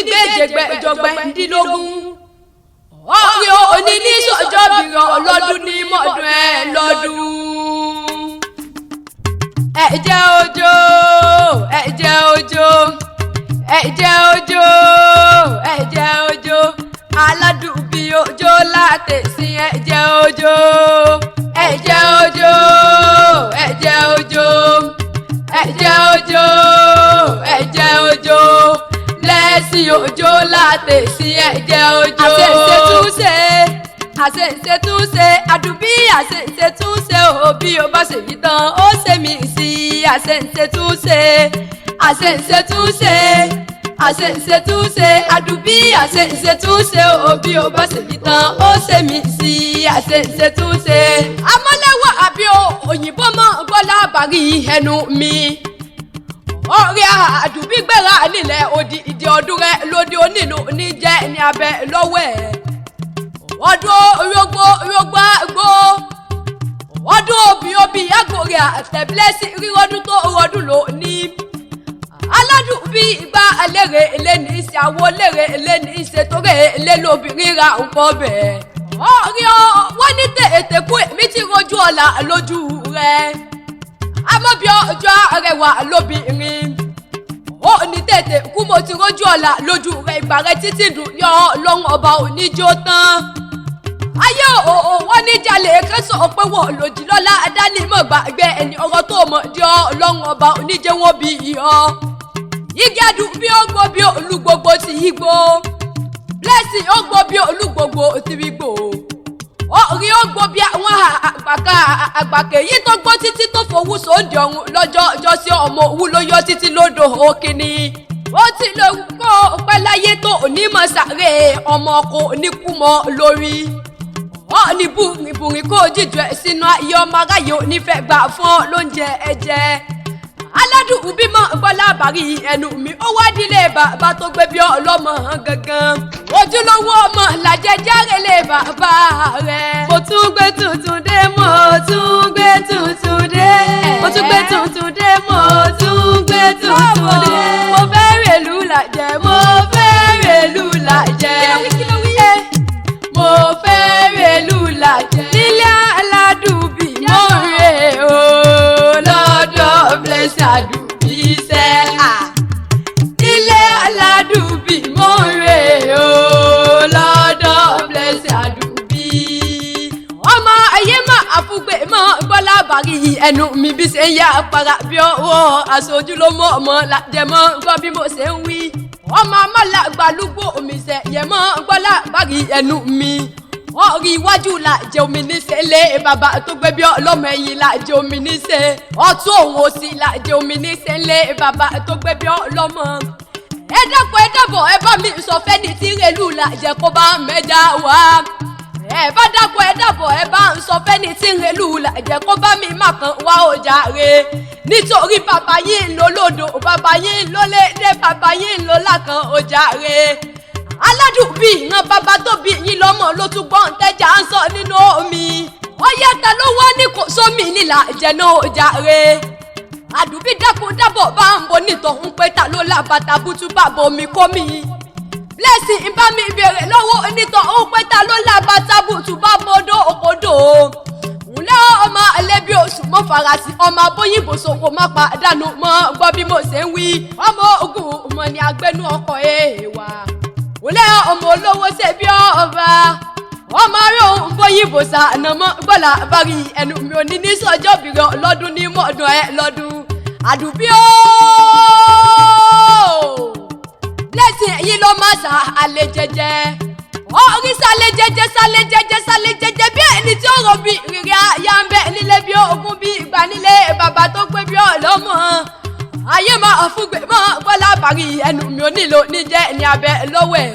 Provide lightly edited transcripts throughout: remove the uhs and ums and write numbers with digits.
onígbèjègbèjọgbẹ̀ndínlógún orí òní ní sọ́jọ́ bìrọ̀ lọ́dún ní mọ́dún ẹ̀ lọ́dún. ẹ̀jẹ̀ òjò ẹ̀jẹ̀ òjò ẹ̀jẹ̀ òjò ẹ̀jẹ̀ òjò aládùn bí òjò látẹ̀ sí ẹ̀jẹ̀ òjò ẹ̀jẹ̀ òjò ẹ̀jẹ̀ òjò ẹ̀jẹ̀ òjò ẹ̀jẹ̀ òjò lẹ́sìn òjò látẹ̀ sí ẹ̀jẹ̀ òjò. àṣẹ̀ṣẹ̀ túnṣe àdùbí àṣẹ̀ṣẹ̀ túnṣe òbí ó bá ṣèyí tán ó ṣe mí sí àṣẹ̀ṣẹ̀ túnṣe àṣẹ̀ṣẹ̀ túnṣe àṣẹ̀ṣẹ̀ túnṣe àdùbí àṣẹ̀ṣẹ̀ túnṣe òbí ó bá ṣèyí tán ó ṣe mí sí àṣẹ̀ṣẹ̀ túnṣe. amọ́lẹ́wọ̀ àbí òyìnbó mọ́ gbọ́lá bàrí ẹnu mi orí àdùbí gbéra nílẹ̀ òdì ìdí ọdún rẹ lóde onílù níjẹ́ ní abẹ lọ́wọ́ ẹ̀ ọdún orógbó gbó ọdún òbí àgòrè àtẹ̀bílẹ́sì rírọ́dún tó rọdún lò ní aládùn bí ìgbà eléré eléni ìṣe àwọ̀ eléré eléni ìṣe torí elélóbìnrin ra nǹkan bẹ́ẹ̀ orí wọ́n ní tètè kú èmi ti rojú ọ̀la lójú rẹ̀ amóbi ọjọ́ arẹwà lóbìnrin ó ní tètè kú mo ti rójú ọ̀la lójú rẹ̀ ìgbà rẹ̀ títí dùn yọ lọ́hùn ọba oníjó tán ayé wọ́n ní jalè kẹsàn pé wọ́n lòdì lọ́la dání mọ̀ gbàgbé ẹni ọ̀rọ̀ tó mọ̀ di ọ́ lọ́hùn ọba oníjẹ́ wọn bí ọ́ igi adùn bí ó gbó bí olúgbogbo ti yí gbó blessing ó gbó bí olúgbogbo ti rí gbó orí ó gbó bí àwọn àgbàkè yìí tó gbó títí tó fowó sóńdì ọ̀hún lọ́jọ́ ọjọ́ sí ọmọ òwú ló yọ títí lódò òkìní ó ti lè kó pẹ́ láyé tó onímọ̀ sáré ọmọ kò ní kú mọ́ lórí ní bùrìbùrì kó jíjọ ẹ̀ sínú ayé ọmọ aráyé onífẹ́ gbà fún lóúnjẹ ẹ̀jẹ̀ aládùn bímọ gbọ́lá àbárí ẹnu mi ó wá dílé bàbá tó gbé bí ọlọ́mọ gangan ojúlówó ọmọ làjẹjáre lé bàbá rẹ̀. mo tún gbé tuntun dé mo tún gbé tuntun dé mo tún gbé tuntun dé mo tún gbé tuntun dé mo fẹ́ rèlú làjẹ mo fẹ́ rèlú làjẹ mo fẹ́ rèlú làjẹ nílé aládùn bí mo rè o lọ́dọ̀ blessing àdùbí sẹ́ nílé aládùbí mo rè o lọ́dọ̀ blessing àdùbí. ọmọ ayé má àfúgbé mọ́ gbọ́lá bàrí ẹnu mi bí ṣe ń yá para bí ọwọ́ aṣojú ló mọ́ ọmọ làjẹmọ́ gbọ́ bí mo ṣe ń wí ọmọ amọ́lá gbàlúgbò omi ṣe yẹmọ́ gbọ́lá bàrí ẹnu mi orí iwájú la jẹ omi níṣẹ́ lé bàbá tó gbé bí ọlọ́mọ ẹ̀yìn la jẹ omi níṣẹ́ ọ̀tún òun òsì la jẹ omi níṣẹ́ lé bàbá tó gbé bí ọlọ́mọ. ẹ dákun ẹ dábọ̀ ẹ bá mi sọ fẹ́ni tí rèlú la jẹ kó bá mẹ́jà wá. ẹ bá dákun ẹ dábọ̀ ẹ bá ń sọ fẹ́ni tí rèlú la jẹ kó bá mi má kàn wá ọjà rẹ̀ nítorí bàbá yìí ń lo lódò bàbá yìí ń lo lédè bàbá yìí ń lo lákàn ọjà rẹ̀ aládùn bí ìran bàbá tó bí yín lọ́mọ ló tún gbọ́n tẹ́jà ń sọ nínú omi ọyẹ́ta ló wá ní kò sómi nílà ìjẹ̀nà ọjà rẹ̀ àdùbí dákun dábọ̀ bá ń bo nítọ̀hún pé ta ló lábàtà bútú bàbá omi kó mi blessing bá mi béèrè lọ́wọ́ onítọ̀hún pé ta ló lábàtà bútú bàbá odò òkodò ńlẹ́ ọmọ ẹlẹ́bí oṣù mọ́ farasí ọmọ abóyìnbó sọ̀kò má pàdánù mọ́ gbọ́ bí mo ṣe ń wí ọmọ ogun mọ̀ ní agbẹ́nu ọkọ̀ èèwà wòlé ọmọ olówó ṣe bí ọba ọmọ ará òun bóyìnbó sànàmọ́ gbọ́lá bari ẹnu mi ò ní ní sọ́jọ́ bìrọ̀ lọ́dún ní mọ́ọ̀dún ẹ lọ́dún àdùbí blessing èyí ló máa sà alẹ́ jẹjẹ orí sálẹ̀ jẹjẹ sálẹ̀ jẹjẹ sálẹ̀ jẹjẹ bí ẹni tí ó rọ bí rírì àyà ń bẹ nílé bí ogun bí ìgbà nílé bàbá tó gbé bí ọlọ́mọ ayé máa fúgbè mọ́ gbọ́lá bàrí ẹnu mi ò nílò níjẹ́ ní abẹ lọ́wọ́ ẹ̀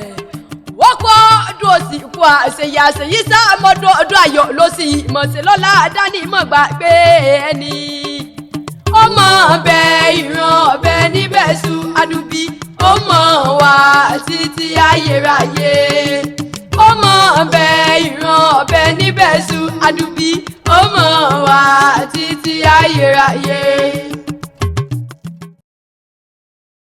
wọ́n kọ́ ọdún òsì kú àṣeyà àṣeyí sá mọ́dún ọdún ayọ̀ ló sì mọ̀ọ́sẹ̀ lọ́la dání mọ̀ gbàgbé ẹni ó mọ̀ ọbẹ̀ ìran ọbẹ̀ níbẹ̀ sùn àdùbí ó mọ̀ wá títí ayérayé ó mọ̀ ọbẹ̀ ìran ọbẹ̀ níbẹ̀ sùn àdùbí ó mọ̀ wá títí ayérayé.